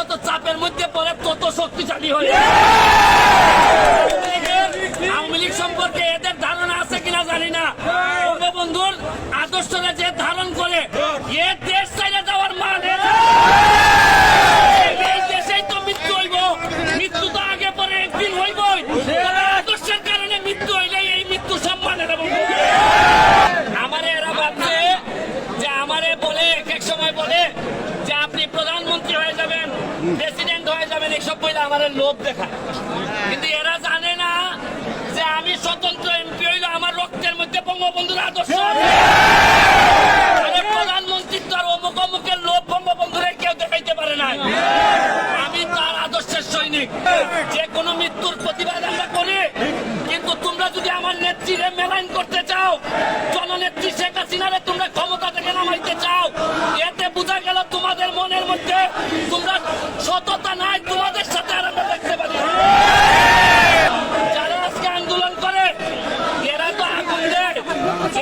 যত চাপের মধ্যে পড়ে তত শক্তিশালী হয়ে আওয়ামী লীগ সম্পর্কে এদের ধারণা আছে কিনা জানি না। বঙ্গবন্ধুর আদর্শরা যে ধারণ করে এ দেশ চাইলে যাওয়ার মানে এই দেশেই তো মৃত্যু হইব, মৃত্যু তো আগে পরে একদিন হইবই। আদর্শের কারণে মৃত্যু হইলে এই মৃত্যু সম্মানে দেব। আমারে এরা ভাবছে যে আমারে বলে এক সময় বলে যে আপনি প্রধানমন্ত্রী হয়ে যাবেন, প্রেসিডেন্ট হয়ে যাবেন, এইসব বলে আমার লোভ দেখায়। কিন্তু এরা জানে না যে আমি স্বতন্ত্র এমপি হইলে আমার রক্তের মধ্যে বঙ্গবন্ধুর আদর্শ আছে। প্রধানমন্ত্রীর তো আর অমুক অমুকের লোভ বঙ্গবন্ধুরে কেউ দেখাইতে পারে না। আমি তার আদর্শের সৈনিক। যে কোনো মৃত্যুর প্রতিবাদ আমরা করি, কিন্তু তোমরা যদি আমার নেত্রীরে মেলাইন করতে চাও, জননেত্রী শেখ হাসিনারে তোমরা ক্ষমতা থেকে নামাইতে চাও, এতে বোঝা গেল তোমাদের মনের মধ্যে তোমরা সততা নাই। তোমাদের সাথে আর আমরা দেখতে পারি যারা আজকে আন্দোলন করে এরা তো আগুন দেয়,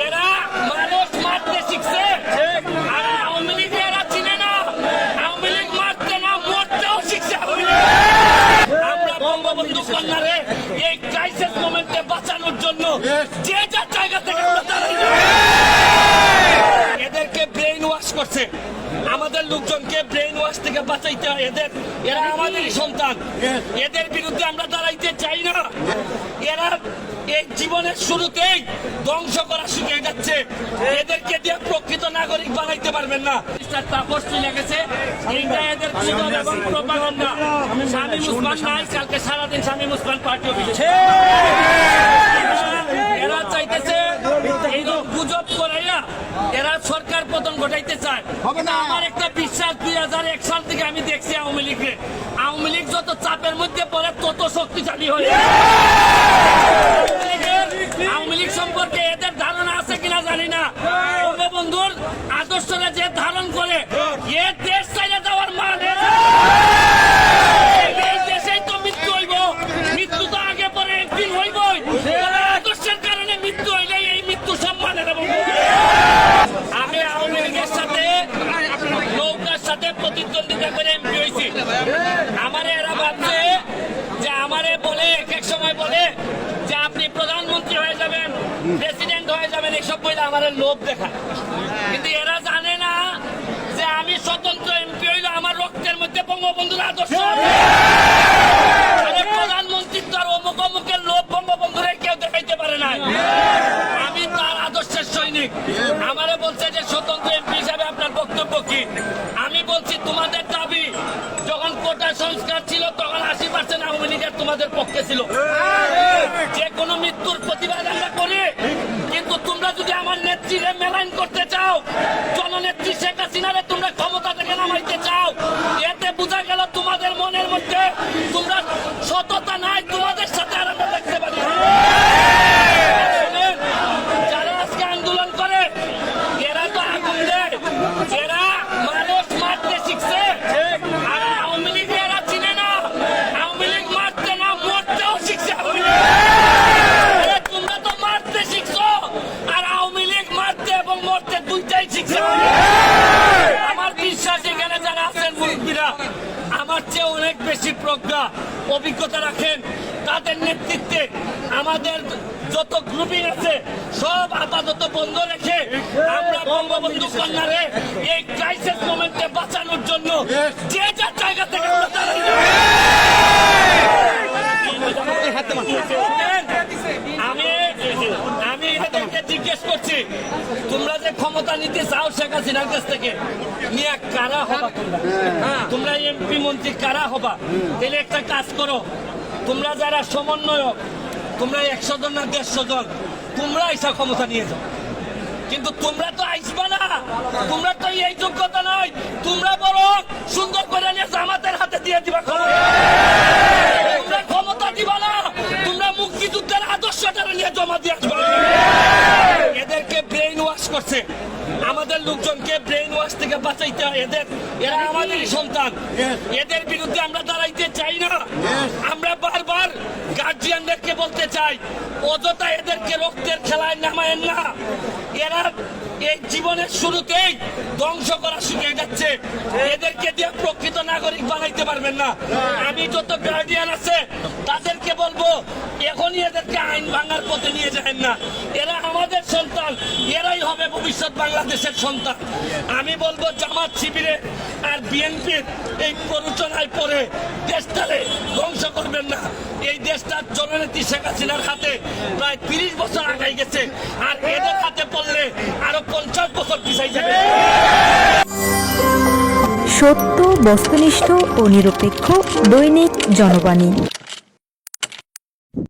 এরা মানুষ মারতে শিখছে। আর আওয়ামী লীগ এরা চিনে না, আওয়ামী লীগ মারতে না মরতেও শিখছে। আমরা বঙ্গবন্ধু কন্যারে এই ক্রাইসিস মোমেন্টে বাঁচানোর জন্য যে যার জায়গা থেকে আমরা দাঁড়াই। এদেরকে ব্রেইন ওয়াশ করছে, আমাদের লোকজনকে ব্রেইন ওয়াশ থেকে বাঁচাইতে হয়। এরা আমাদেরই সন্তান, এদের বিরুদ্ধে আমরা দাঁড়াইতে চাই না। এরা এই জীবনের শুরুতেই ধ্বংস করা শিখে যাচ্ছে। এদেরকে দিয়ে প্রকৃত নাগরিক বানাইতে পারবেন না। তাপস চলে গেছে, এইটা এদের গুজব এবং প্রপাগান্ডা। শামীম ওসমান নাই, কালকে সারাদিন শামীম ওসমান পার্টি অফিসে। এরা চাইতেছে এই গুজব করাইয়া এরা সরকার পতন ঘটাইতে চায়। আমার একটা বিশ্বাস, 2001 সাল থেকে আমি দেখছি আওয়ামী লীগকে, আওয়ামী লীগ যত চাপের মধ্যে পড়ে তত শক্তিশালী হয়ে। আওয়ামী লীগ সম্পর্কে এদের ধারণা আছে কিনা জানি না। বঙ্গবন্ধুর আদর্শরা যে ধারণ করে এ দেশ চাইলে যাওয়ার মানে এই দেশেই তো মৃত্যু হইব, মৃত্যু তো আগে পরে একদিন হইবই। আদর্শের কারণে মৃত্যু হইলে এই মৃত্যু সম্মানে দেব। আমি আওয়ামী লীগের সাথে নৌকার সাথে প্রতিদ্বন্দ্বিতা করে এমপি হয়েছি। আমারে এরা ভাবছে যে আমারে বলে এক সময় বলে যে আপনি প্রধানমন্ত্রী হয়ে যাবেন, প্রেসিডেন্ট হয়ে যাবেন, এইসব বলে আমার লোভ দেখায়। কিন্তু এরা জানে না যে আমি স্বতন্ত্র এমপি হইলে আমার রক্তের মধ্যে বঙ্গবন্ধুর আদর্শ আছে। প্রধানমন্ত্রীর তো আর অমুক অমুকের লোভ বঙ্গবন্ধুরে কেউ দেখাইতে পারে না। আমি তার আদর্শের সৈনিক। আমারে বলছে যে স্বতন্ত্র এমপি হিসাবে আপনার বক্তব্য কি? আমি বলছি তোমাদের দাবি যখন কোটা সংস্কার ছিল তখন 80% আওয়ামী লীগের তোমাদের পক্ষে ছিল। যে কোনো মৃত্যুর প্রতিবাদ আমরা করি, কিন্তু তোমরা যদি আমার নেত্রীরে মেলাইন করতে চাও, জননেত্রী শেখ হাসিনারে তোমরা ক্ষমতা থেকে নামাইতে চাও, এতে বোঝা গেল তোমাদের মনের মধ্যে তোমরা সততা নাই। তোমাদের সাথে আর আমরা দেখতে পারি যারা আজকে আন্দোলন করে এরা তো আগুন দেয়, এরা মানুষ মারতে শিখছে। আর আওয়ামী লীগ এরা চিনে না, আওয়ামী লীগ মারতে না মরতেও শিখছে। তোমরা তো মারতে শিখছো, আর আওয়ামী লীগ মারতে এবং মরতে দুইটাই শিখছে। আমার বিশ্বাস এখানে যারা আছেন মুরব্বীরা আমার চেয়ে অনেক বেশি প্রজ্ঞা অভিজ্ঞতা রাখেন। তাদের নেতৃত্বে আমাদের যত গ্রুপিং আছে সব আপাতত বন্ধ রেখে আমরা বঙ্গবন্ধু কন্যারে এই ক্রাইসিস মোমেন্টে বাঁচানোর জন্য যে যার জায়গা থেকে আমরা দাঁড়াই। আমি এদেরকে জিজ্ঞেস করছি, তোমরা যে ক্ষমতা নিতে চাও শেখ হাসিনার কাছ থেকে, নিয়ে কারা হবা? তোমরা এমপি মন্ত্রী কারা হবা? তাহলে একটা কাজ করো, তোমরা যারা সমন্বয়ক, তোমরা 100 জন না 150 জন, তোমরা এসা ক্ষমতা নিয়ে যাও। কিন্তু তোমরা তো আইসবা না, তোমরা তো এই যোগ্যতা নয়। তোমরা বরং সুন্দর করে নিয়ে জামাতের হাতে দিয়ে দিবা ক্ষমতা। তোমরা ক্ষমতা দিবা না, তোমরা মুক্তিযুদ্ধের আদর্শটা নিয়ে জমা দিয়ে আসবা। এদেরকে ব্রেইন ওয়াশ করছে, আমাদের লোকজনকে ব্রেইন ওয়াশ থেকে বাঁচাইতে হয়। এরা আমাদেরই সন্তান, এদের বিরুদ্ধে আমরা দাঁড়াইতে চাই না। আমরা বারবার গার্জিয়ান গার্ডিয়ানদেরকে বলতে চাই, অযথা এদেরকে রক্তের খেলায় নামায়েন না। এরা এই জীবনের শুরুতেই ধ্বংস করা শিখে যাচ্ছে। এদেরকে দিয়ে প্রকৃত নাগরিক বানাইতে পারবেন না। আমি যত গার্ডিয়ান আছে তাদেরকে বলবো, এখনই এদেরকে আইন ভাঙার পথে নিয়ে যাবেন না। এরা আমাদের সন্তান, এরাই হবে ভবিষ্যৎ বাংলাদেশের সন্তান। আমি বলবো জামাত শিবিরে আর বিএনপির এই প্ররোচনায় পড়ে দেশটারে ধ্বংস করবেন না। এই দেশটার জননেত্রী শেখ হাসিনার হাতে প্রায় 30 বছর আগাই গেছে, আর এদের হাতে পড়লে আরো 50 বছর পিছাই যাবে। সত্য, বস্তুনিষ্ঠ ও নিরপেক্ষ দৈনিক জনবাণী।